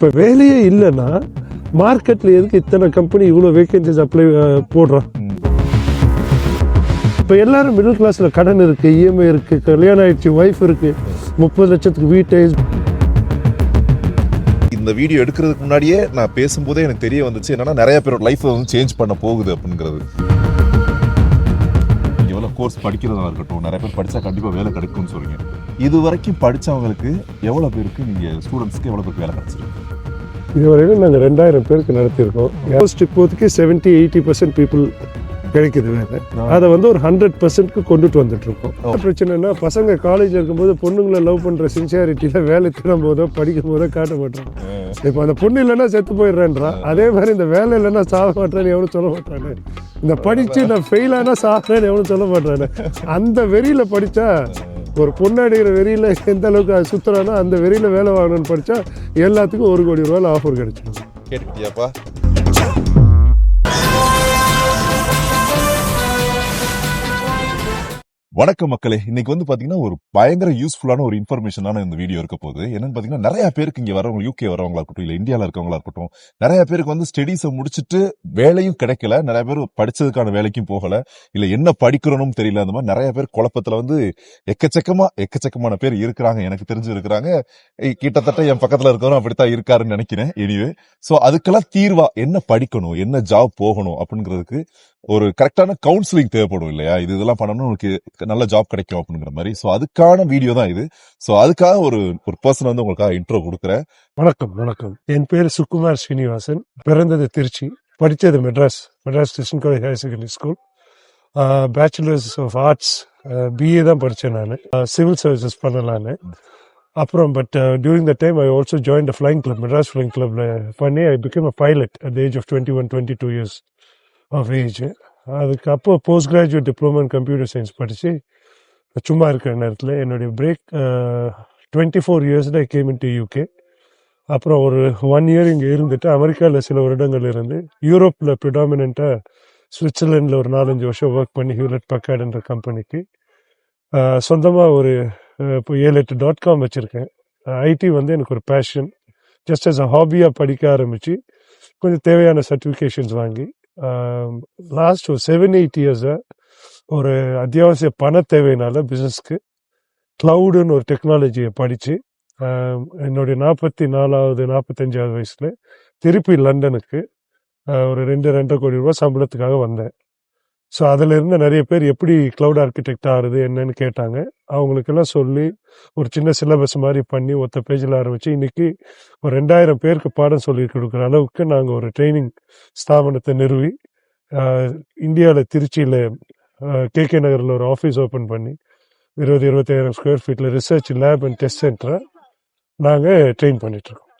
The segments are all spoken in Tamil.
இப்போ வேலையே இல்லைன்னா மார்க்கெட்டில் எதுக்கு இத்தனை கம்பெனி இவ்வளோ வேகன்சிஸ் அப்ளை போடுறான்? இப்போ எல்லாரும் மிடில் கிளாஸில் கடன் இருக்குது, இஎம்ஐ இருக்குது, கல்யாணம் ஆயிடுச்சு, ஒய்ஃப் இருக்குது, 30 லட்சத்துக்கு வீட்டை. இந்த வீடியோ எடுக்கிறதுக்கு முன்னாடியே நான் பேசும்போதே எனக்கு தெரிய வந்துச்சு என்னன்னா நிறைய பேரோட லைஃப் வந்து சேஞ்ச் பண்ண போகுது அப்படிங்கிறது. எவ்வளோ கோர்ஸ் படிக்கிறதா இருக்கட்டும், நிறைய பேர் படித்தா கண்டிப்பாக வேலை கிடைக்கும்னு சொல்றீங்க. இது வரைக்கும் படித்தவங்களுக்கு எவ்வளோ பேருக்கு நீங்கள் ஸ்டூடெண்ட்ஸ்க்கு எவ்வளோ பேருக்கு வேலை கிடைச்சிருக்கு? இதுவரையிலும் நாங்கள் 2000 பேருக்கு நடத்தியிருக்கோம். இப்போதைக்கு 70-80% பீப்புள் கிடைக்குது வேலை. அதை வந்து ஒரு 100%க்கு கொண்டுட்டு வந்துட்டு இருக்கோம். பிரச்சனைனா பசங்க காலேஜ் இருக்கும்போது பொண்ணுங்களை லவ் பண்ற சின்சியாரிட்டியில வேலை தேடும் போதோ படிக்கும் போதோ காட்ட மாட்டாங்க. இப்போ அந்த பொண்ணு இல்லைன்னா செத்து போயிடுறேன்றான். அதே மாதிரி இந்த வேலை இல்லைன்னா சாக மாட்டேன்னு எவனும் சொல்ல மாட்டானே. இந்த படிச்சு நான் ஃபெயில் ஆனா சாகிறேன்னு எவனும் சொல்ல மாட்டானே. அந்த வெறியில படிச்சா, ஒரு பொண்ணு அடிக்கிற வெறியில எந்த அளவுக்கு சுத்துறானோ அந்த வெறியில வேலை வாங்கணும்னு படிச்சா எல்லாத்துக்கும் 1 கோடி ரூபாய் ஆஃபர் கிடைச்சிடும். கேட்டுக்கிட்டியாப்பா? வணக்கம் மக்களே, இன்னைக்கு வந்து பாத்தீங்கன்னா ஒரு பயங்கர யூஸ்ஃபுல்லான ஒரு இன்ஃபர்மேஷனான இந்த வீடியோ இருக்க போகுது. என்னன்னு பாத்தீங்கன்னா நிறைய பேருக்கு இங்க வரவங்க, யூகே வரவங்களா இருக்கட்டும், இல்ல இந்தியால இருக்கவங்களா இருக்கட்டும், நிறைய பேருக்கு வந்து ஸ்டடீஸை முடிச்சுட்டு வேலையும் கிடைக்கல, நிறைய பேர் படிச்சதுக்கான வேலைக்கும் போகல, இல்ல என்ன படிக்கிறோம்னு தெரியல. அந்த மாதிரி நிறைய பேர் குழப்பத்துல வந்து எக்கச்சக்கமான பேர் இருக்கிறாங்க. எனக்கு தெரிஞ்சு இருக்கிறாங்க. கிட்டத்தட்ட என் பக்கத்துல இருக்கிறவரும் அப்படித்தான் இருக்காருன்னு நினைக்கிறேன். எனிவே, சோ அதுக்கெல்லாம் தீர்வா என்ன படிக்கணும், என்ன ஜாப் போகணும் அப்படிங்கிறதுக்கு ஒரு கரெக்டான கவுன்சிலிங் தேவைப்படும் இல்லையா? இதெல்லாம் பண்ணணும், உங்களுக்கு நல்ல ஜாப் கிடைக்கும் அப்படிங்கிற மாதிரி. சோ அதுக்கான வீடியோ தான் இது. சோ அதுக்காக ஒரு பர்சன் வந்து உங்களுக்காக இன்ட்ரோ கொடுக்குறேன். வணக்கம். என் பேர் சுகுமார் ஸ்ரீனிவாசன். பிறந்தது திருச்சி, படித்தது Madras Christian college higher secondary school. Bachelors of arts BA தான் படித்தேன். நான் சிவில் சர்வீசஸ் பண்ணலான்னு. அப்புறம் but during the time I also join the flying club, Madras flying கிளப்ல பண்ணி I became a pilot at the age of 21-22 years of age. அதுக்கு அப்போ post graduate diploma in computer science படித்து சும்மா இருக்கிற நேரத்தில் என்னுடைய பிரேக் 24 இயர்ஸில் I came in to UK. அப்புறம் ஒரு 1 இயர் இங்கே இருந்துட்டு அமெரிக்காவில் சில வருடங்கள் இருந்து, யூரோப்பில் ப்ரிடாமினண்ட்டாக சுவிட்சர்லாண்டில் ஒரு 4-5 வருஷம் ஒர்க் பண்ணி ஹியூலெட் பக்கார்டுன்ற கம்பெனிக்கு சொந்தமாக ஒரு இப்போ 7-8 .com வச்சுருக்கேன். ஐடி வந்து எனக்கு ஒரு பேஷன். ஜஸ்ட் அஸ் அ ஹாபியாக படிக்க ஆரம்பித்து கொஞ்சம் தேவையான சர்டிஃபிகேஷன்ஸ் வாங்கி லாஸ்ட் ஒரு 7-8 இயர்ஸாக ஒரு அத்தியாவசிய பண தேவையினால பிஸ்னஸ்க்கு க்ளவுடுன்னு ஒரு டெக்னாலஜியை படித்து என்னுடைய 45வது வயசில் திருப்பி லண்டனுக்கு ஒரு 2.5 கோடி ரூபாய் சம்பளத்துக்காக வந்தேன். ஸோ அதில் இருந்த நிறைய பேர் எப்படி க்ளவுட் ஆர்கிடெக்ட் ஆகுது என்னன்னு கேட்டாங்க. அவங்களுக்கெல்லாம் சொல்லி ஒரு சின்ன சிலபஸ் மாதிரி பண்ணி ஒத்த பேஜில் ஆரம்பித்து இன்றைக்கி ஒரு 2000 பேருக்கு பாடம் சொல்லி கொடுக்குற அளவுக்கு நாங்கள் ஒரு ட்ரைனிங் ஸ்தாபனத்தை நிறுவி இந்தியாவில் திருச்சியில் கேகே நகரில் ஒரு ஆஃபீஸ் ஓப்பன் பண்ணி 20-25,000 ஸ்கொயர் ஃபீட்டில் ரிசர்ச் லேப் அண்ட் டெஸ்ட் சென்டரை நாங்கள் ட்ரெயின் பண்ணிகிட்ருக்கோம்.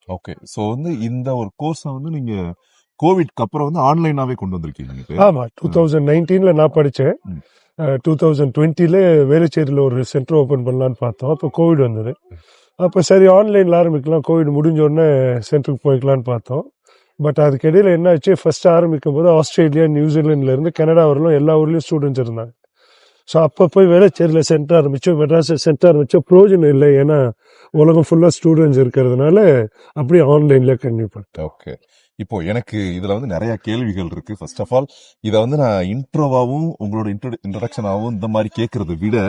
ஓகே, ஸோ வந்து இந்த ஒரு கோர்ஸை வந்து நீங்கள் கோவிட்க்கு அப்புறம் வந்து ஆன்லைனாவே கொண்டு வந்திருக்கீங்க? ஆமாம், 2019 நான் படித்தேன். 2020 வேலுச்சேரியில் ஒரு சென்டர் ஓப்பன் பண்ணலான்னு பார்த்தோம். அப்போ கோவிட் வந்தது. அப்போ சரி ஆன்லைனில் ஆரம்பிக்கலாம், கோவிட் முடிஞ்சோடனே சென்டருக்கு போய்க்கலான்னு பார்த்தோம். பட் அதுக்கு இடையில் என்ன ஆச்சு, ஃபர்ஸ்ட் ஆரம்பிக்கும் போது ஆஸ்திரேலியா, நியூசிலாந்துலேருந்து கனடா வரலாம் எல்லா ஊர்லேயும் ஸ்டூடெண்ட்ஸ் இருந்தாங்க. ஸோ அப்போ போய் வேலுச்சேரியில் சென்டர் ஆரம்பித்தோம், மெட்ராஸில் சென்டர் ஆரம்பித்தோம். ப்ரோஜனம் இல்லை, ஏன்னா உலகம் ஃபுல்லாக ஸ்டூடெண்ட்ஸ் இருக்கிறதுனால அப்படியே ஆன்லைனில் கண்டினியூ பண்ணிட்டேன். ஓகே, இப்போ எனக்கு இதுல வந்து நிறைய கேள்விகள் இருக்கு. ஃபர்ஸ்ட் ஆஃப் ஆல் இதை வந்து நான் இன்ட்ரோவாவும் உங்களோட இன்ட்ரடக்ஷனாகவும் இந்த மாதிரி கேட்கறத விட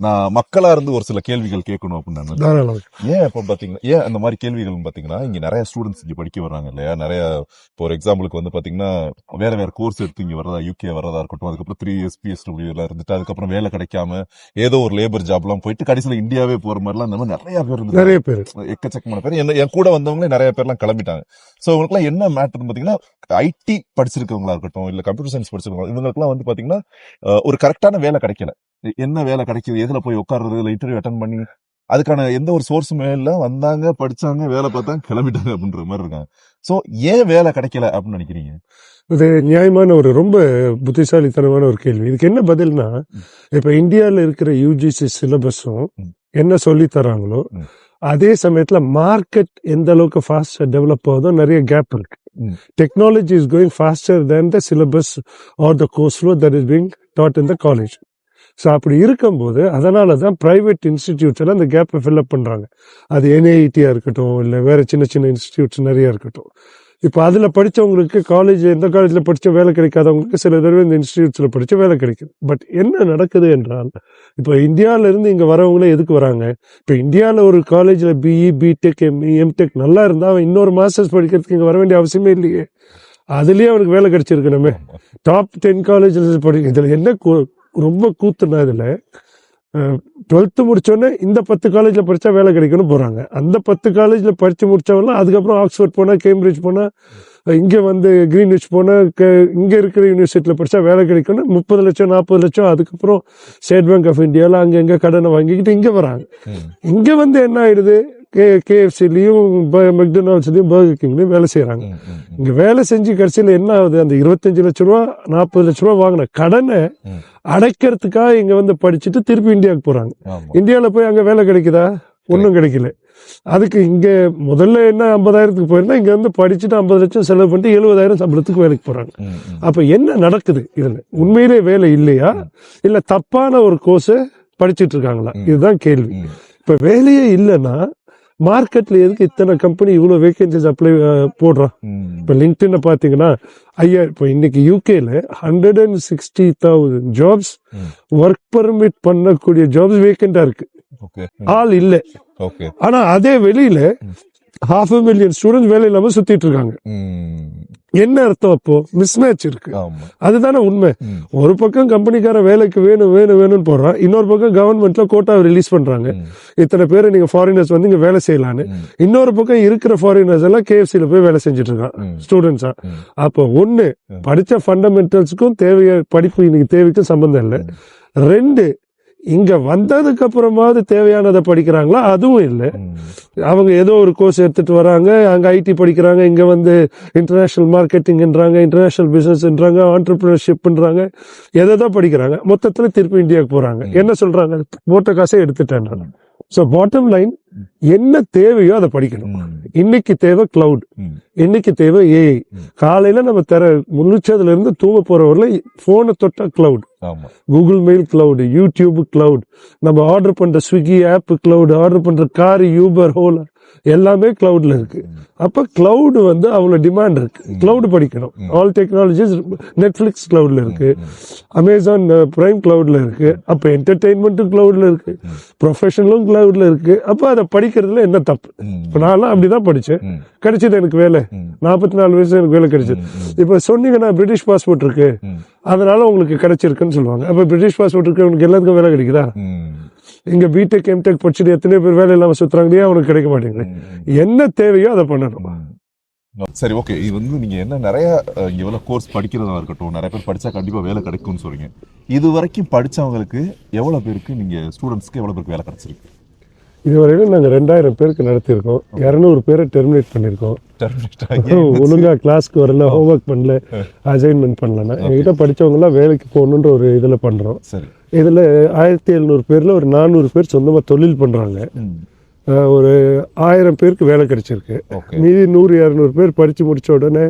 நான் மக்களா இருந்து ஒரு சில கேள்விகள் கேட்கணும் அப்படின்னு. ஏன் இப்போ பாத்தீங்கன்னா, ஏன் அந்த மாதிரி கேள்விகள் பாத்தீங்கன்னா, இங்க நிறைய ஸ்டூடெண்ட்ஸ் இங்க படிக்க வர்றாங்க இல்லையா? நிறைய இப்போ ஒரு எக்ஸாம்பிளுக்கு வந்து பாத்தீங்கன்னா வேற கோர்ஸ் எடுத்து இங்க வர்றதா, யூகே வர்றதா இருக்கட்டும், அதுக்கப்புறம் 3 years PSW இருந்துட்டு அதுக்கப்புறம் வேலை கிடைக்காம ஏதோ ஒரு லேபர் ஜாப் எல்லாம் போயிட்டு கடைசியில இந்தியாவே போற மாதிரிலாம் இந்த மாதிரி நிறைய பேர் எக்கச்சக்கமான பேர் என் கூட வந்தவங்களே நிறைய பேர்லாம் கிளம்பிட்டாங்க. சோ இவங்களுக்குலாம் என்ன மேட்டர்னு பாத்தீங்கன்னா, ஐடி படிச்சிருக்கவங்களா இருக்கட்டும், இல்ல கம்ப்யூட்டர் சயின்ஸ் படிச்சிருக்கவங்க, இவங்களுக்குலாம் வந்து பாத்தீங்கன்னா ஒரு கரெக்டான வேலை கிடைக்கல. என்ன வேலை கிடைக்குது, எதுல போய் உட்கார்றது, இல்ல இன்டர்வியூ அட்டன் பண்ணி அதுக்கான எந்த ஒரு சோர்ஸுமே இல்ல, வந்தாங்க படிச்சாங்க வேலை பார்த்தாங்க கிளம்பிட்டாங்க அப்படின்ற மாதிரி இருக்காங்க. சோ ஏன் வேலை கிடைக்கல அப்படின்னு நினைக்கிறீங்க? இது நியாயமான ஒரு ரொம்ப புத்திசாலித்தனமான ஒரு கேள்வி. இதுக்கு என்ன பதில்னா, இப்ப இந்தியாவில் இருக்கிற யூஜிசி சிலபஸும் என்ன சொல்லி தராங்களோ அதே சமயத்துல மார்க்கெட் எந்த அளவுக்கு ஃபாஸ்டா டெவலப் ஆகுதோ நிறைய கேப் இருக்கு. Technology is going pastor than the syllabus R the course flow that is being dot in the college. So அப்படி இருக்கும்போது அதனால தான் ப்ரைவேட் இன்ஸ்டிடியூட்ஸ் எல்லாம் இந்த கேப்பை ஃபில்அப் பண்ணுறாங்க. அது NIETயாக இருக்கட்டும், இல்லை வேறு சின்ன சின்ன இன்ஸ்டிடியூட்ஸ் நிறையா இருக்கட்டும். இப்போ அதில் படித்தவங்களுக்கு எந்த காலேஜில் படித்த வேலை கிடைக்காதவங்களுக்கு சில தடவை இந்த இன்ஸ்டிடியூட்ஸில் படித்த வேலை கிடைக்குது. பட் என்ன நடக்குது என்றால், இப்போ இந்தியாவிலேருந்து இங்கே வரவங்களே எதுக்கு வராங்க? இப்போ இந்தியாவில் ஒரு காலேஜில் BE, BTech, ME, MTech நல்லா இருந்தால் அவன் இன்னொரு மாஸ்டர்ஸ் படிக்கிறதுக்கு இங்கே வர வேண்டிய அவசியமே இல்லையே. அதுலேயே அவனுக்கு வேலை கிடைச்சிருக்கணுமே. டாப் 10 காலேஜில் இதில் என்ன ரொம்ப கூத்துனா, இதில் 12th முடிச்சோடனே இந்த 10 காலேஜில் படித்தா வேலை கிடைக்கணும் போகிறாங்க. அந்த 10 காலேஜில் படித்து முடித்தவங்களாம் அதுக்கப்புறம் ஆக்ஸ்ஃபோர்ட் போனால், கேம்பிரிட்ஜ் போனால், இங்கே வந்து கிரீன்விச் போனால், இங்கே இருக்கிற யூனிவர்சிட்டியில் படித்தா வேலை கிடைக்கணும். 30 லட்சம் 40 லட்சம் அதுக்கப்புறம் ஸ்டேட் பேங்க் ஆஃப் இந்தியாவில் அங்கே எங்கே கடனை வாங்கிக்கிட்டு இங்கே வராங்க. இங்கே வந்து என்ன ஆயிடுது, KFCலையும் மெக்டொனால்ட்ஸ்லையும் பர்கர் கிங்லையும் வேலை செய்கிறாங்க. இங்கே வேலை செஞ்சு கடைசியில் என்ன ஆகுது, அந்த 25 லட்ச ரூபா 40 லட்ச ரூபா வாங்கின கடனை அடைக்கிறதுக்காக இங்கே வந்து படிச்சுட்டு திருப்பி இந்தியாவுக்கு போகிறாங்க. இந்தியாவில் போய் அங்கே வேலை கிடைக்குதா? ஒன்றும் கிடைக்கல. அதுக்கு இங்கே முதல்ல என்ன 50,000க்கு போயிருந்தா இங்கே வந்து படிச்சுட்டு 50 லட்சம் செலவு பண்ணிட்டு 70,000 சம்பளத்துக்கு வேலைக்கு போகிறாங்க. அப்போ என்ன நடக்குது இதில்? உண்மையிலே வேலை இல்லையா, இல்லை தப்பான ஒரு கோர்ஸை படிச்சுட்டு இருக்காங்களா? இதுதான் கேள்வி. இப்போ வேலையே இல்லைன்னா மார்க்கெட்ல எதுக்கு இத்தனை கம்பெனி இவ்வளோ வேகன்சிஸ் அப்ளை போடுறான்? இப்போ லிங்க்டின்ல பார்த்தீங்கன்னா இப்போ இன்னைக்கு யூகேல 160,000 ஜாப்ஸ், ஒர்க் பர்மிட் பண்ணக்கூடிய ஜாப்ஸ் வேகண்டா இருக்கு, ஆள் இல்லை. ஆனா அதே வெளியில 500,000 ஸ்டூடெண்ட்ஸ் வேலை இல்லாம சுத்திட்டு இருக்காங்க. என்ன அர்த்தம்? அப்போ மிஸ்மேட்ச் இருக்கு. அதுதானே உண்மை. ஒரு பக்கம் கம்பெனிக்கார வேலைக்கு வேணும்னு போடுறான், இன்னொரு பக்கம் கவர்மெண்ட்ல கோட்டாவை ரிலீஸ் பண்றாங்க, இத்தனை பேர் நீங்க ஃபாரினர்ஸ் வந்து இங்க வேலை செய்யலான்னு. இன்னொரு பக்கம் இருக்கிற ஃபாரினர்ஸ் எல்லாம் KFCல போய் வேலை செஞ்சுட்டு இருக்கான் ஸ்டூடெண்ட்ஸா. அப்போ ஒண்ணு, படிச்ச ஃபண்டமெண்டல்ஸுக்கும் படிப்பு இன்னைக்கு தேவைக்கும் சம்பந்தம் இல்லை. 2, இங்க வந்ததுக்கு அப்புறமாவது தேவையானதை படிக்கிறாங்களா? அதுவும் இல்லை. அவங்க ஏதோ ஒரு கோர்ஸ் எடுத்துட்டு வராங்க, அங்க IT படிக்கிறாங்க, இங்க வந்து இன்டர்நேஷனல் மார்க்கெட்டிங்ன்றாங்க, இன்டர்நேஷனல் பிசினஸ்ன்றாங்க, ஆண்டர்பிரினர்ஷிப்ன்றாங்க, எதை படிக்கிறாங்க. மொத்தத்துல திருப்பி இந்தியாவுக்கு போறாங்க. என்ன சொல்றாங்க? போட்ட காசை எடுத்துட்டேன். ஸோ பாட்டம் லைன், என்ன தேவையோ அதை படிக்கணும். இன்னைக்கு தேவை கிளவுட், இன்னைக்கு தேவை AI. காலையில நம்ம முன்னிச்சதுல இருந்து தூங்க போறவர்ல போனை தொட்டா cloud, Google mail cloud, YouTube cloud, நம்ம ஆர்டர் பண்ற ஸ்விக்கி ஆப் கிளவுட், ஆர்டர் பண்ற கார், யூபர், ஓலா எல்லாமே கிளவுட்ல இருக்கு. அப்ப கிளவுட் வந்து அவ்வளவு டிமாண்ட் இருக்கு. கிளவுட் படிக்கணும். ஆல் டெக்னாலஜிஸ், நெட்ஃபிளிக்ஸ் கிளவுட்ல இருக்கு, அமேசான் பிரைம் கிளவுட்ல இருக்கு. அப்ப என்டர்டெயின்மெண்ட்டும் கிளவுட்ல இருக்கு, ப்ரொஃபஷனலும் கிளவுட்ல இருக்கு. அப்ப அதை படிக்கிறதுல என்ன தப்பு? இப்ப நான்லாம் அப்படிதான் படிச்சேன், கிடைச்சது எனக்கு வேலை. 44 வயசு எனக்கு வேலை கிடைச்சது. இப்ப சொன்னீங்கன்னா பிரிட்டிஷ் பாஸ்போர்ட் இருக்கு அதனால உங்களுக்கு கிடைச்சிருக்குன்னு சொல்லுவாங்க. அப்ப பிரிட்டிஷ் பாஸ்போர்ட் இருக்கு உங்களுக்கு எல்லாத்துக்கும் வேலை கிடைக்குதா? இங்க BTech, MTech படிச்சுட்டு எத்தனை பேர் வேலை இல்லாம சுத்துறாங்களே, அவனுக்கு கிடைக்க மாட்டேங்குது. என்ன தேவையோ அதை பண்ணணும். சரி, ஓகே. இது வந்து நீங்க என்ன நிறைய எவ்வளவு கோர்ஸ் படிக்கிறதா இருக்கட்டும், நிறைய பேர் படிச்சா கண்டிப்பா வேலை கிடைக்கும்னு சொல்றீங்க. இது வரைக்கும் படிச்சவங்களுக்கு எவ்வளவு பேருக்கு, நீங்க ஸ்டூடெண்ட்ஸ்க்கு எவ்வளவு பேருக்கு வேலை கிடைச்சிருக்கு? இதுவரையிலும் நாங்கள் 2000 பேருக்கு நடத்திருக்கோம். 200 பேரை டெர்மினேட் பண்ணியிருக்கோம். ஒழுங்கா கிளாஸ்க்கு வரல, ஹோம்ஒர்க் பண்ணல, அசைன்மெண்ட் பண்ணலன்னா. எங்ககிட்ட படிச்சவங்கலாம் வேலைக்கு போகணுன்ற ஒரு இதில் பண்றோம். இதுல 1700 பேர்ல ஒரு 400 பேர் சொந்தமா தொழில் பண்றாங்க. ஒரு 1000 பேருக்கு வேலை கிடைச்சிருக்கு. மீதி 100-200 பேர் படிச்சு முடிச்ச உடனே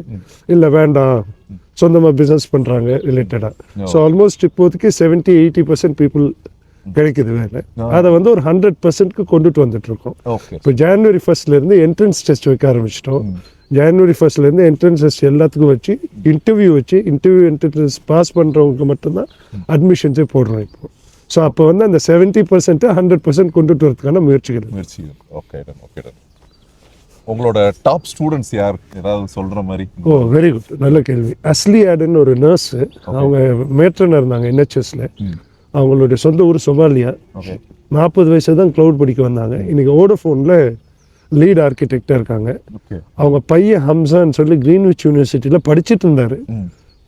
இல்ல வேண்டாம், சொந்தமா பிசினஸ் பண்றாங்க ரிலேட்டடா. ஸோ ஆல்மோஸ்ட் இப்போதைக்கு 70-80% பீப்புள் கிடைக்குது வேலை. அதை வந்து ஒரு 100%க்கு கொண்டுட்டு வந்துட்டு இருக்கோம். இப்போ January 1st இருந்து என்ட்ரன்ஸ் டெஸ்ட் வைக்க ஆரம்பிச்சிட்டோம். January 1st இருந்து என்ட்ரன்ஸ் டெஸ்ட் எல்லாத்துக்கும் வச்சு இன்டர்வியூ என்ட்ரன்ஸ் பாஸ் பண்றவங்களுக்கு மட்டும்தான் அட்மிஷன்ஸே போடுறோம் இப்போ. ஸோ அப்போ வந்து அந்த 70% 100% கொண்டுட்டு வரதுக்கான முயற்சிகள். ஓகே. உங்களோட டாப் ஸ்டூடெண்ட்ஸ் யார், ஏதாவது சொல்ற மாதிரி? வெரி குட், நல்ல கேள்வி. அஸ்லி ஆடுன்னு ஒரு நர்ஸ், அவங்க மேட்ரனா இருந்தாங்க NHSல. அவங்களுடைய சொந்த ஊர் சொமாலியா. 40 வயசு தான் கிளவுட் படிக்க வந்தாங்க. இன்னைக்கு வோடஃபோன்ல லீட் ஆர்கிடெக்டா இருக்காங்க. அவங்க பையன் ஹம்சான்னு சொல்லி கிரீன்விச் யூனிவர்சிட்டியில படிச்சுட்டு இருந்தாரு.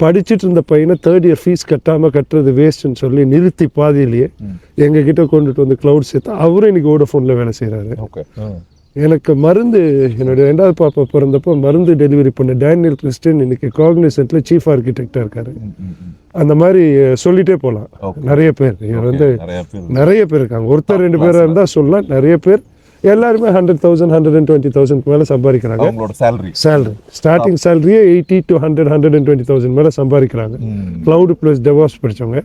படிச்சுட்டு இருந்த பையனை 3rd இயர் ஃபீஸ் கட்டுறது வேஸ்ட்ன்னு சொல்லி நிறுத்தி பாதியிலேயே எங்க கிட்ட கொண்டுட்டு வந்து கிளவுட் சேர்த்து அவரும் இன்னைக்கு வோடஃபோன்ல வேலை செய்யறாரு. எனக்கு மருந்து, என்னுடைய 2வது பாப்பா பிறந்தப்போ மருந்து டெலிவரி பண்ண டேனியல் கிறிஸ்டின் இன்னைக்கு காக்னிசன்ட்ல சீஃப் ஆர்கிடெக்டா இருக்காரு. அந்த மாதிரி சொல்லிட்டே போகலாம். நிறைய பேர் வந்து நிறைய பேர் இருக்காங்க. ஒருத்தர் 2 பேரா இருந்தா சொல்லலாம். நிறைய பேர் எல்லாருமே 100,000 120,000 மேல சம்பாதிக்கிறாங்க. சேலரி ஸ்டார்டிங் சேலரியே 80 to 100 120,000 மேல சம்பாதிக்கிறாங்க. கிளவுட் பிளஸ் டெவாப்ஸ் படிச்சவங்க.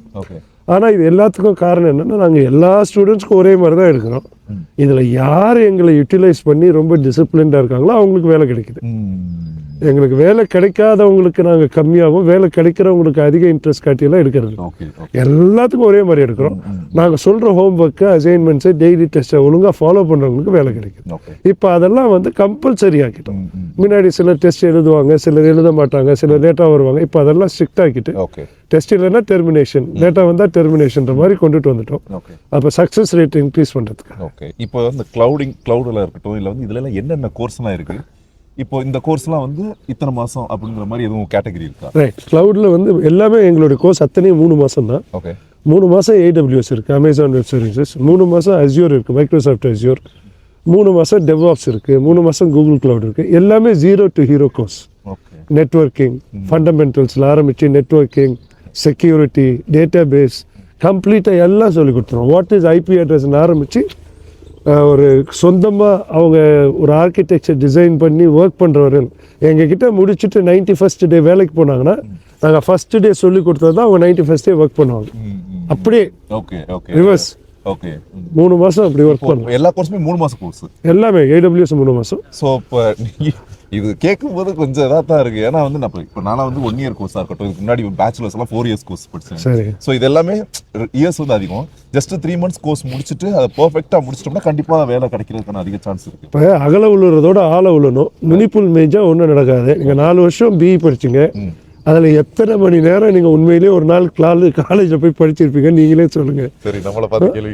ஆனால் இது எல்லாத்துக்கும் காரணம் என்னென்னா நாங்கள் எல்லா ஸ்டூடெண்ட்ஸ்க்கும் ஒரே மாதிரி தான் எடுக்கிறோம். இதில் யார் எங்களை யூட்டிலைஸ் பண்ணி ரொம்ப டிசிப்ளின்டாக இருக்காங்களோ அவங்களுக்கு வேலை கிடைக்குது. எங்களுக்கு வேலை கிடைக்காதவங்களுக்கு நாங்கள் கம்மியாகவும் வேலை கிடைக்கிறவங்களுக்கு அதிக இன்ட்ரெஸ்ட் காட்டியெல்லாம் எடுக்கிறது. எல்லாத்துக்கும் ஒரே மாதிரி எடுக்கிறோம். நாங்கள் சொல்கிற ஹோம் ஒர்க்கு, அசைன்மெண்ட்ஸு, டெய்லி டெஸ்ட்டை ஒழுங்காக ஃபாலோ பண்ணுறவங்களுக்கு வேலை கிடைக்குது. இப்போ அதெல்லாம் வந்து கம்பல்சரி ஆக்கிட்டோம். முன்னாடி சிலர் டெஸ்ட் எழுதுவாங்க, சிலர் எழுத மாட்டாங்க, சிலர் லேட்டாக வருவாங்க. இப்போ அதெல்லாம் ஸ்ட்ரிக்ட் ஆக்கிட்டு டெஸ்ட் இல்லைன்னா டெர்மினேஷன், லேட்டாக வந்தால் டெர்மினேஷன்ற மாதிரி கொண்டுட்டு வந்துட்டோம். அப்போ சக்ஸஸ் ரேட் இன்க்ரீஸ் பண்ணுறதுக்கு. ஓகே, இப்போ வந்து கிளவுடில் இருக்கட்டும், இல்லை வந்து இதில் என்னென்ன கோர்ஸ்லாம் இருக்குது? இப்போ இந்த கோர்ஸ்லாம் வந்து இத்தனை மாதம் அப்படிங்கிற மாதிரி எதுவும் கேட்டகரி இருக்கா? ரைட், கிளவுடில் வந்து எல்லாமே எங்களுடைய கோர்ஸ் அத்தனையும் 3 மாதம் தான். ஓகே, 3 மாதம் AWS இருக்குது, அமேசான் வெப் சர்வீசஸ். 3 மாதம் அஸ்யூர் இருக்குது, மைக்ரோசாஃப்ட் அஸ்யூர். 3 மாதம் டெவ்ஆப்ஸ் இருக்குது. 3 மாதம் கூகுள் கிளவுட் இருக்குது. எல்லாமே 0 to hero கோர்ஸ். நெட்வொர்க்கிங் ஃபண்டமெண்டல்ஸில் ஆரம்பித்து நெட்வொர்க்கிங், செக்யூரிட்டி, டேட்டா பேஸ் கம்ப்ளீட்டாக எல்லாம் சொல்லி கொடுத்துருவோம். வாட் இஸ் IP அட்ரஸ்ன்னு ஆரம்பித்து ஒரு சொந்தமாக அவங்க ஒரு ஆர்கிடெக்சர் டிசைன் பண்ணி ஒர்க் பண்ணுறவர்கள் எங்ககிட்ட முடிச்சுட்டு 91st டே வேலைக்கு போனாங்கன்னா நாங்கள் ஃபஸ்ட்டு டே சொல்லி கொடுத்தது தான் அவங்க 91st டே ஒர்க் பண்ணுவாங்க. அப்படியே ரிவர்ஸ். ஓகே, 3 மாதம் அப்படி ஒர்க் பண்ணுவோம். எல்லா கோர்ஸுமே 3 மாதம் கோர்ஸ் எல்லாமே AWS 3 மாதம். ஸோ இப்போ இது கேட்கும்போது கொஞ்சம் இதாக தான் இருக்குது. ஏன்னா வந்து நான் இப்போ நானும் வந்து 1 இயர் கோர்ஸாக இருக்கட்டும், இதுக்கு முன்னாடி பேச்சுலர்ஸ் எல்லாம் 4 இயர்ஸ் கோர்ஸ் படித்தேன். சரி, ஸோ இது எல்லாமே இயர்ஸ் வந்து அதிகம். ஜஸ்ட் 3 months கோர்ஸ் முடிச்சுட்டு அதை பர்ஃபெக்டாக முடிச்சிட்டோம்னா கண்டிப்பாக வேலை கிடைக்கிறதுக்கான அதிக சான்ஸ் இருக்குது. இப்போ அகல உள்ளுறதோட ஆழ உள்ளணும். நுனிப்புல் மேய்ஞ்சா ஒன்றும் நடக்காது. நீங்கள் 4 வருஷம் BE படிச்சிங்க, அதில் எத்தனை மணி நேரம் நீங்கள் உண்மையிலேயே ஒரு நாள் காலேஜில் போய் படிச்சிருப்பீங்க நீங்களே சொல்லுங்கள். சரி, நம்மளை பார்த்து கேள்வி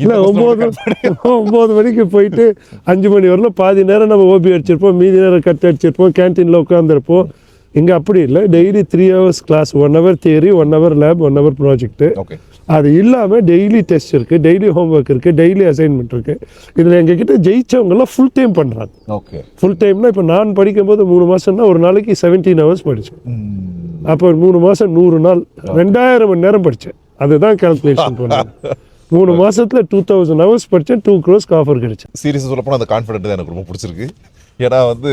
இல்லை, 9 மணிக்கு போயிட்டு 5 மணி வரலாம் பாதி நேரம் நம்ம OB அடிச்சிருப்போம், மீதி நேரம் கட் அடிச்சிருப்போம், கேன்டீனில் உட்காந்துருப்போம். இங்கே அப்படி இல்லை, daily 3 hours class, 1 hour theory, 1 hour lab, 1 hour project. அது இல்லாமல் டெய்லி டெஸ்ட் இருக்குது, டெய்லி ஹோம் ஒர்க் இருக்குது, டெய்லி அசைன்மெண்ட் இருக்குது. இதில் எங்ககிட்ட ஜெயிச்சவங்கெல்லாம் ஃபுல் டைம் பண்ணுறாங்க. ஓகே, ஃபுல் டைம்னா இப்போ நான் படிக்கும்போது 3 மாதம்னா ஒரு நாளைக்கு 17 hours படித்தேன். அப்போ 3 மாதம் 100 நாள் 2000 மணி நேரம் படித்தேன். அதுதான் கால்குலேஷன் பண்ணேன். 3 மாதத்தில் 2000 hours படித்தேன், 2 crores ஆஃபர் கிடைச்சேன். சீரியஸாக சொல்லப்போனால் அந்த கான்ஃபிடென்ட் தான் எனக்கு ரொம்ப பிடிச்சிருக்கு. ஏன்னா வந்து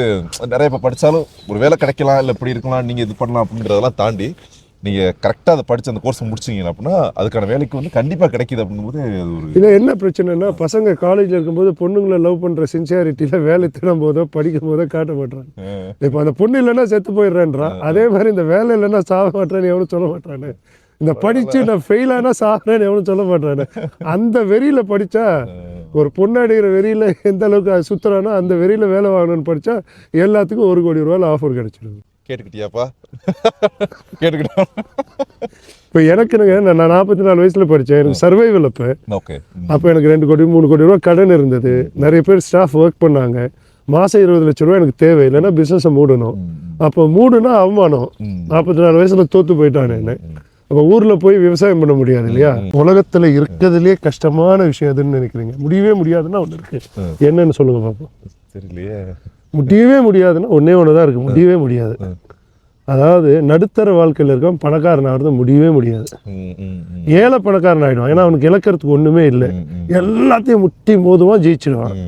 நிறைய இப்போ படித்தாலும் ஒரு வேலை கிடைக்கலாம், இல்லை இப்படி இருக்கலாம், நீங்கள் இது பண்ணலாம் அப்படிங்கிறதெல்லாம் தாண்டி நீங்கள் கரெக்டாக அதை படித்து அந்த கோர்ஸை முடிச்சிங்க அப்படின்னா அதுக்கான வேலைக்கு வந்து கண்டிப்பாக கிடைக்கிது அப்படிங்கும்போது அது ஒரு இதில் என்ன பிரச்சனைனா, பசங்க காலேஜில் இருக்கும்போது பொண்ணுங்களை லவ் பண்ணுற சின்சியாரிட்டியில் வேலை தினம் போதோ படிக்கும் போதோ காட்ட மாட்டாங்க. இப்போ அந்த பொண்ணு இல்லைன்னா செத்து போயிடுறேன்றான். அதே மாதிரி இந்த வேலை இல்லைன்னா சாக மாட்டேன்னு எவனும் சொல்ல மாட்டானே. இந்த படித்து நான் ஃபெயில் ஆனால் சாகிறேன்னு எவனும் சொல்ல மாட்டானே. அந்த வெறியில் படித்தா, ஒரு பொண்ணு அடிக்கிற வெறியில் எந்த அளவுக்கு சுற்றுறானோ அந்த வெறியில் வேலை வாங்கணும்னு படித்தா எல்லாத்துக்கும் 1 கோடி ரூபாயில் ஆஃபர் கிடைச்சிடுது. கேட்டுக்கிட்டியாப்பா? கேட்டுக்கிட்டா. இப்போ எனக்கு நான் 44 வயசில் படித்தேன். எனக்கு சர்வைவல் அப்போ எனக்கு 2 கோடி 3 கோடி ரூபா கடன் இருந்தது. நிறைய பேர் ஸ்டாஃப் ஒர்க் பண்ணாங்க. மாதம் 20 லட்சம் ரூபா எனக்கு தேவை, இல்லைன்னா பிஸ்னஸை மூடணும். அப்போ மூடுனா அவமானம். 44 வயசில் தோற்று போயிட்டானே. அப்போ ஊரில் போய் விவசாயம் பண்ண முடியாது இல்லையா? உலகத்தில் இருக்கிறதுலே கஷ்டமான விஷயம் எதுன்னு நினைக்கிறீங்க? முடியவே முடியாதுன்னா ஒன்று இருக்கு. என்னன்னு சொல்லுங்க பார்ப்போம். தெரியலையே. முடியவே முடியாதுன்னா ஒன்றே ஒன்று தான் இருக்குது, முடியவே முடியாது. அதாவது நடுத்தர வாழ்க்கையில் இருக்க பணக்காரன் ஆகிறது முடியவே முடியாது. ஏழை பணக்காரன் ஆகிடுவான். ஏன்னா அவனுக்கு இழக்கிறதுக்கு ஒன்றுமே இல்லை. எல்லாத்தையும் முட்டி மோதுவான், ஜெயிச்சிடுவான்.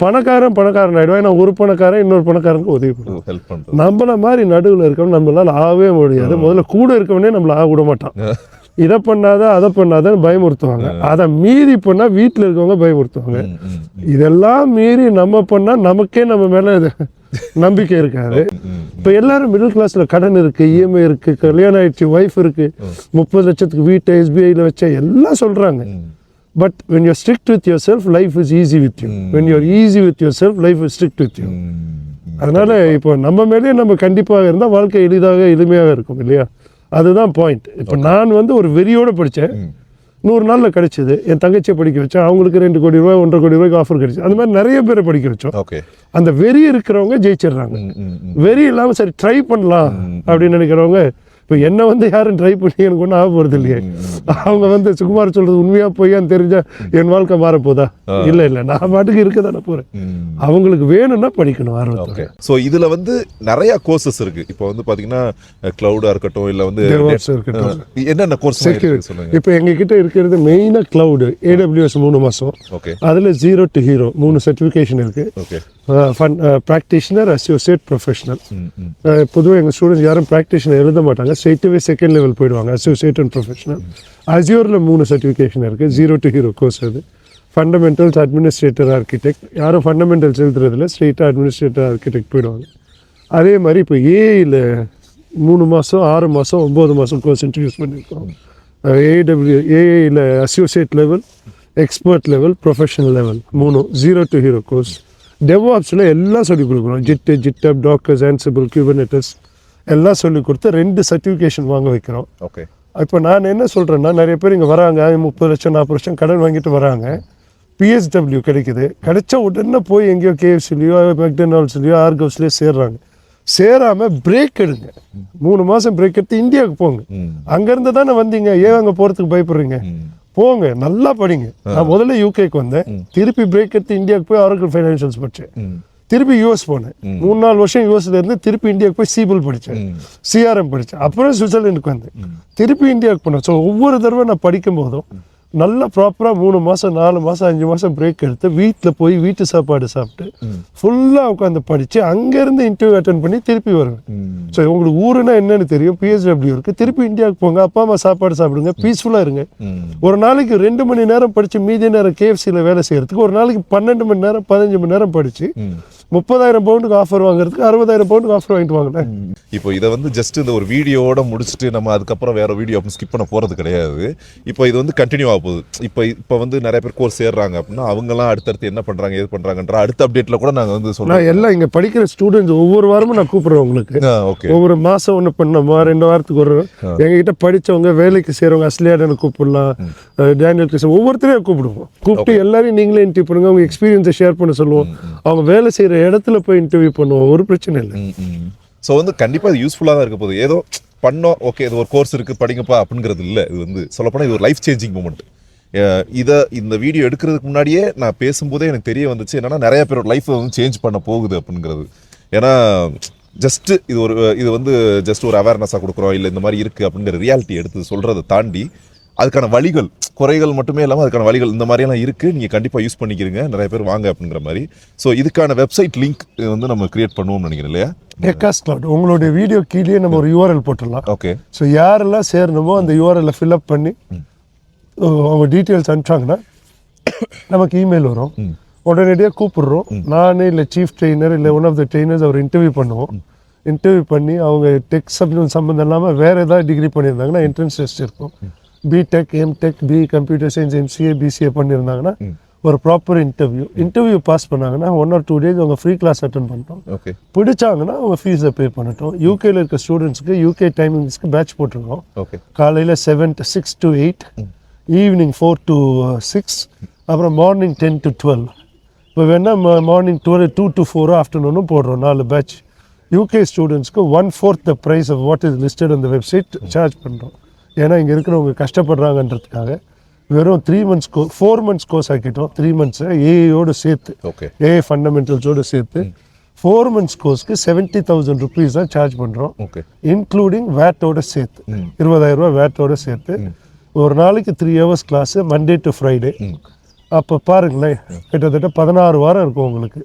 பணக்காரன் ஆகிடுவான். ஏன்னா ஒரு பணக்காரன் இன்னொரு பணக்காரனுக்கு உதவி பண்ணுவான். நம்மள மாதிரி நடுவில் இருக்கவன் நம்மளால ஆகவே முடியாது. முதல்ல கூட இருக்கவனே நம்மள ஆக விட மாட்டான். இதை பண்ணாத அதை பண்ணாதன்னு பயமுறுத்துவாங்க. அதை மீறி பண்ணால் வீட்டில் இருக்கவங்க பயமுறுத்துவாங்க. இதெல்லாம் மீறி நம்ம பண்ணால் நமக்கே நம்ம மேலே நம்பிக்கை இருக்காது. இப்போ எல்லாரும் மிடில் கிளாஸில் கடன் இருக்குது, EMI இருக்குது, கல்யாணம் ஆயிடுச்சு, ஒய்ஃப் இருக்குது, 30 லட்சத்துக்கு வீட்டை SBIயில் வச்சா எல்லாம் சொல்கிறாங்க. But when you're strict with yourself, life is easy with you. When you're easy with yourself, life is strict with you. அதனால இப்போ நம்ம மேலேயே நம்ம கண்டிப்பாக இருந்தால் வாழ்க்கை எளிமையாக இருக்கும் இல்லையா? அதுதான் பாயிண்ட். இப்போ நான் வந்து ஒரு வெறியோடு படித்தேன். 100 நாளில் கிடைச்சிது. என் தங்கச்சியை படிக்க வச்சேன். அவங்களுக்கு 2 கோடி ரூபாய் 1.5 கோடி ரூபாய்க்கு ஆஃபர் கிடைச்சி. அந்த மாதிரி நிறைய பேரை படிக்க வச்சோம். அந்த வெறி இருக்கிறவங்க ஜெயிச்சிடுறாங்க. வெறி இல்லாமல் சரி ட்ரை பண்ணலாம் அப்படின்னு நினைக்கிறவங்க, இப்போ என்ன வந்து யாரும் ட்ரை பண்ணி எனக்கு ஒன்றும் ஆக போகிறது இல்லையே. அவங்க வந்து சுகுமார் சொல்கிறது உண்மையாக போயான்னு தெரிஞ்சால் என் வாழ்க்கை மாறப்போதா? இல்லை நான் பாட்டுக்கு இருக்க தானே போகிறேன். அவங்களுக்கு வேணும்னா படிக்கணும் ஆர்வம். ஸோ இதில் வந்து நிறையா கோர்சஸ் இருக்குது. இப்போ வந்து பார்த்தீங்கன்னா க்ளவுடாக இருக்கட்டும், இல்லை வந்து இருக்கட்டும், என்னென்ன கோர்ஸ் சொல்லுங்கள். இப்போ எங்ககிட்ட இருக்கிறது மெயினாக க்ளவுடு, AWS 3 மாதம். அதில் 0 to hero 3 சர்டிஃபிகேஷன் இருக்குது. Practitioner, associate, professional. பொதுவாக எங்கள் ஸ்டூடெண்ட்ஸ் யாரும் ப்ராக்டிஷனர் எழுத மாட்டாங்க, ஸ்ட்ரெயிட்டாகவே செகண்ட் லெவல் போயிடுவாங்க, அசோசியேட் அண்ட் ப்ரொஃபஷனல். அசியோரில் 3 சர்டிஃபிகேஷன் இருக்குது, 0 to hero கோர்ஸ் அது. Fundamentals, administrator, architect. யாரும் ஃபண்டமெண்டல்ஸ் எழுதுறதில்ல, ஸ்ட்ரெயிட்டாக அட்மினிஸ்ட்ரேட்டர், ஆர்கிடெக்ட் போயிடுவாங்க. அதே மாதிரி இப்போ ஏஐயில் 3 மாதம், 6 மாதம், 9 மாதம் கோர்ஸ் இன்ட்ரடியூஸ் பண்ணியிருக்கோம். ஏஐயில் associate level, expert level, professional level 3, 0 to hero course. டெவாப்ஸில் எல்லாம் சொல்லிக் கொடுக்குறோம், ஜிட்டப், டாக்கர்ஸ், ஆன்சிபிள், குபர்னெட்டிஸ் எல்லாம் சொல்லிக் கொடுத்து 2 சர்டிஃபிகேஷன் வாங்க வைக்கிறோம். ஓகே. இப்போ நான் என்ன சொல்கிறேன்னா, நிறைய பேர் இங்கே வராங்க, 30 லட்சம் 40 லட்சம் கடன் வாங்கிட்டு வராங்க, பிஹெச்டபிள்யூ கிடைக்குது, கிடைச்ச உடனே போய் எங்கேயோ கேஎஃப்சிலையோ மெக்டொனால்ட்ஸ்லையோ ஆர்கவ்ஸ்லையோ சேர்றாங்க. சேராமல் பிரேக் எடுங்க, 3 மாதம் பிரேக் எடுத்து இந்தியாவுக்கு போங்க. அங்கேருந்து தானே வந்தீங்க, ஏன் அங்கே போகிறதுக்கு பயப்படுறீங்க? போங்க, நல்லா படிங்க. நான் முதல்ல யூகேக்கு வந்தேன், திருப்பி பிரேக் எடுத்து இந்தியாவுக்கு போய் ஆரக்கிள் ஃபைனான்ஷியல்ஸ் படித்தேன், திருப்பி யூஎஸ் போனேன், 3-4 வருஷம் யூஎஸ்ல இருந்து திருப்பி இந்தியாவுக்கு போய் சிபில் படித்தேன், சிஆர்எம் படித்தேன், அப்புறம் சுவிட்சர்லாண்டுக்கு வந்தேன், திருப்பி இந்தியாவுக்கு போனேன். ஸோ ஒவ்வொரு தடவை நான் படிக்கும் போதும் நல்லா ப்ராப்பராக 3 மாதம் 4 மாதம் 5 மாதம் பிரேக் எடுத்து வீட்டில் போய் வீட்டு சாப்பாடு சாப்பிட்டு ஃபுல்லாக உட்காந்து படித்து அங்கேருந்து இன்டர்வியூ அட்டன் பண்ணி திருப்பி வருவேன். ஸோ உங்களுக்கு ஊருன்னா என்னன்னு தெரியும், பிஹெச்டபிள்யூ இருக்குது, திருப்பி இந்தியாவுக்கு போங்க, அப்பா அம்மா சாப்பாடு சாப்பிடுங்க, பீஸ்ஃபுல்லாக இருங்க. ஒரு நாளைக்கு 2 மணி நேரம் படித்து மீதி நேரம் கேஎஃப்சியில் வேலை செய்கிறதுக்கு ஒரு நாளைக்கு 12 மணி நேரம் 15 மணி நேரம் படித்து 30,000 பவுண்டுக்கு ஆஃபர் வாங்குறதுக்கு 60,000 பவுண்டுக்கு ஆஃபர் வாங்கிட்டு வாங்கினேன். இப்போ இதை வந்து ஜஸ்ட் இந்த ஒரு வீடியோட முடிச்சுட்டு நம்ம அதுக்கப்புறம் வேற வீடியோ ஸ்கிப் பண்ண போறது கிடையாது. இப்போ இது வந்து கண்டினியூ ஆக போகுது. இப்போ வந்து நிறைய பேர் கோர்ஸ் சேர்றாங்க அப்படின்னா அவங்கலாம் அடுத்தடுத்து என்ன பண்றாங்க ஏது பண்றாங்கன்ற அடுத்த அப்டேட்ல கூட நாங்கள் வந்து சொல்றோம். எல்லாம் இங்கே படிக்கிற ஸ்டூடெண்ட்ஸ் ஒவ்வொரு வாரமும் நான் கூப்பிடுறேன் உங்களுக்கு. ஒவ்வொரு மாதம் ஒன்று பண்ணோமா, 2 வாரத்துக்கு ஒரு எங்ககிட்ட படித்தவங்க வேலைக்கு செய்கிறவங்க அஸ்லியாடனை கூப்பிடலாம், டேனியல் கிருஷ்ணன், ஒவ்வொருத்தரையும் கூப்பிடுவோம். கூப்பிட்டு எல்லாரையும் நீங்களே இன்டர்வியூ பண்ணுங்க, அவங்க எக்ஸ்பீரியன்ஸை ஷேர் பண்ண சொல்லுவோம், அவங்க வேலை செய்கிற இடத்துல போய் இன்டர்வியூ பண்ணுவோம், ஒரு பிரச்சனை இல்லை. ஸோ வந்து கண்டிப்பாக இது யூஸ்ஃபுல்லாக தான் இருக்க போகுது. ஏதோ பண்ணோம் ஓகே இது ஒரு கோர்ஸ் இருக்குது படிங்கப்பா அப்படிங்கிறது இல்லை. இது வந்து சொல்லப்போனால் இது ஒரு லைஃப் சேஞ்சிங் மூமெண்ட். இந்த வீடியோ எடுக்கிறதுக்கு முன்னாடியே நான் பேசும்போதே எனக்கு தெரிய வந்துச்சு என்னன்னா நிறைய பேரோட லைஃப்பை வந்து சேஞ்ச் பண்ண போகுது அப்படிங்கிறது. ஏன்னா ஜஸ்ட்டு இது வந்து ஜஸ்ட் ஒரு அவேர்னஸாக கொடுக்குறோம், இல்லை இந்த மாதிரி இருக்குது அப்படிங்கிற ரியாலிட்டி எடுத்து சொல்கிறத தாண்டி அதுக்கான வழிகள், குறைகள் மட்டுமே இல்லாமல் அதுக்கான வழிகள் இந்த மாதிரியெல்லாம் இருக்குது, நீங்கள் கண்டிப்பாக யூஸ் பண்ணிக்கிறீங்க, நிறைய பேர் வாங்க அப்படிங்கிற மாதிரி. ஸோ இதுக்கான வெப்சைட் லிங்க் வந்து நம்ம கிரியேட் பண்ணுவோம்னு நினைக்கிறேன் இல்லையா? டெக்காஸ் கிளவுட் உங்களுடைய வீடியோ கீழே நம்ம ஒரு யூஆர்எல் போட்டுடலாம். ஓகே. ஸோ யாரெல்லாம் சேரணுமோ அந்த யூஆர்எல்லை ஃபில்அப் பண்ணி அவங்க டீட்டெயில்ஸ் அனுப்பிச்சாங்கன்னா நமக்கு இமெயில் வரும், உடனடியாக கூப்பிடுறோம். நான் இல்லை சீஃப் ட்ரெயினர் இல்லை ஒன் ஆஃப் த ட்ரெயினர்ஸ் அவர் இன்டர்வியூ பண்ணுவோம். இன்டர்வியூ பண்ணி அவங்க டெக் சப்ஜெக்ட் சம்மந்தம் இல்லாமல் வேறு ஏதாவது டிகிரி பண்ணியிருந்தாங்கன்னா என்ட்ரன்ஸ் டெஸ்ட் இருக்கும், BTech, MTech, B computer science, MCA, BCA பண்ணியிருந்தாங்கன்னா ஒரு ப்ராப்பர் இன்டர்வியூ பாஸ் பண்ணாங்கன்னா 1 or 2 days அவங்க ஃப்ரீ கிளாஸ் அட்டன் பண்ணிட்டோம். பிடிச்சாங்கன்னா அவங்க ஃபீஸை பே பண்ணிட்டோம். யூகேல இருக்க ஸ்டூடெண்ட்ஸ்க்கு யூகே டைமிங்ஸ்க்கு பேட்ச் போட்டிருக்கோம். காலையில் 6 to 8, ஈவினிங் 4 to 6, அப்புறம் மார்னிங் 10 to 12. இப்போ வேணால் மார்னிங் 2 to 4 ஆஃப்டர்நூனும் போடுறோம் 4 பேட்ச். யூகே ஸ்டூடெண்ட்ஸ்க்கு 1/4 the price of what is listed on the website charge பண்ணுறோம். ஏன்னா இங்கே இருக்கிறவங்க கஷ்டப்படுறாங்கன்றதுக்காக வெறும் 3 months 4 months கோர்ஸ் ஆக்கிட்டோம். 3 months ஏஐயோடு சேர்த்து, ஏஐ ஃபண்டமெண்டல்ஸோடு சேர்த்து 4 months கோர்ஸ்க்கு 70,000 rupees தான் சார்ஜ் பண்ணுறோம், இன்க்ளூடிங் வேட்டோட சேர்த்து 20,000 ரூபா வேட்டோட சேர்த்து. ஒரு நாளைக்கு 3 hours class, Monday to Friday. அப்போ பாருங்களேன், கிட்டத்தட்ட 16 வாரம் இருக்கும் உங்களுக்கு.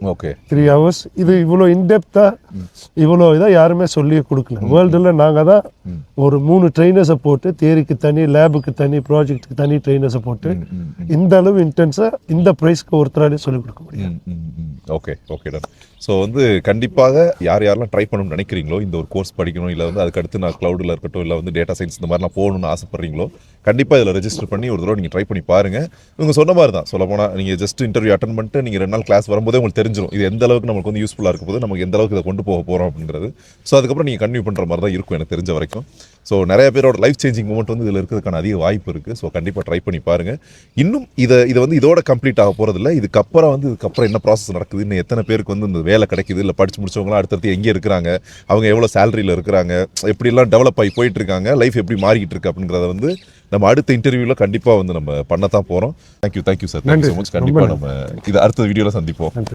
3 hours. இது இவ்வளோ இன்டெப்த்தாக இவ்வளோ இதாக யாருமே சொல்லியே கொடுக்கல வேர்ல்டில். நாங்கள் தான் ஒரு 3 ட்ரெயினர்ஸை போட்டு, தியரிக்கு தனி, லேபுக்கு தனி, ப்ராஜெக்ட்டுக்கு தனி ட்ரெயினர்ஸை போட்டு இந்த அளவு இன்டென்ஸாக இந்த ப்ரைஸ்க்கு ஒருத்தராலே சொல்லிக் கொடுக்க முடியும். Okay done. ஸோ வந்து கண்டிப்பாக யாரெல்லாம் ட்ரை பண்ணணும்னு நினைக்கிறீங்களோ, இந்த ஒரு கோர்ஸ் படிக்கணும், இல்லை வந்து அதுக்கடுத்து நான் க்ளவுடில் இருக்கட்டும், இல்லை வந்து டேட்டா சயின்ஸ் இந்த மாதிரிலாம் போகணும்னு ஆசைப்படுறீங்களோ கண்டிப்பாக இதில் ரெஜிஸ்டர் பண்ணி ஒரு தடவை நீங்கள் ட்ரை பண்ணி பாருங்கள். இவங்க சொன்ன மாதிரி தான் சொல்லப்போனால் நீங்கள் ஜஸ்ட் இன்டர்வியூ அட்டன் பண்ணிட்டு நீங்கள் 2 நாள் கிளாஸ் வரும்போதே உங்களுக்கு தெரிஞ்சிடும் இது எந்த அளவுக்கு நமக்கு வந்து யூஸ்ஃபுல்லாக இருக்கும் போது, நமக்கு எந்த அளவுக்கு இதை கொண்டு போக போகிறோம் அப்படிங்கிறது. ஸோ அதுக்கப்புறம் நீங்கள் கன்டினியூ பண்ணுற மாதிரி தான் இருக்கும் எனக்கு தெரிஞ்ச வரைக்கும். ஸோ நிறைய பேரோட லைஃப் சேஞ்சிங் மூமெண்ட் வந்து இதில் இருக்கிறதுக்கான அதிக வாய்ப்பு இருக்குது. ஸோ கண்டிப்பாக ட்ரை பண்ணி பாருங்கள். இன்னும் இதை வந்து இதோட கம்ப்ளீட் ஆக போகிறதில்ல. இதுக்கப்புறம் என்ன ப்ராசஸ் நடக்குது, இன்னும் எத்தனை பேருக்கு வந்து இந்த வேலை கிடைக்குது, இல்லை படிச்சு முடிச்சவங்களாம் அடுத்தடுத்து எங்கே இருக்கிறாங்க, அவங்க எவ்வளோ சேலரியில் இருக்கிறாங்க, எப்படிலாம் டெவலப் ஆகி போயிட்டு இருக்காங்க, லைஃப் எப்படி மாறிக்கிட்டு இருக்கு அப்படிங்கிறத வந்து நம்ம அடுத்த இன்டர்வியூவில் கண்டிப்பாக வந்து நம்ம பண்ணத்தான் போகிறோம். Thank you sir, thank you so much. கண்டிப்பாக நம்ம இதை அடுத்த வீடியோவில் சந்திப்போம்.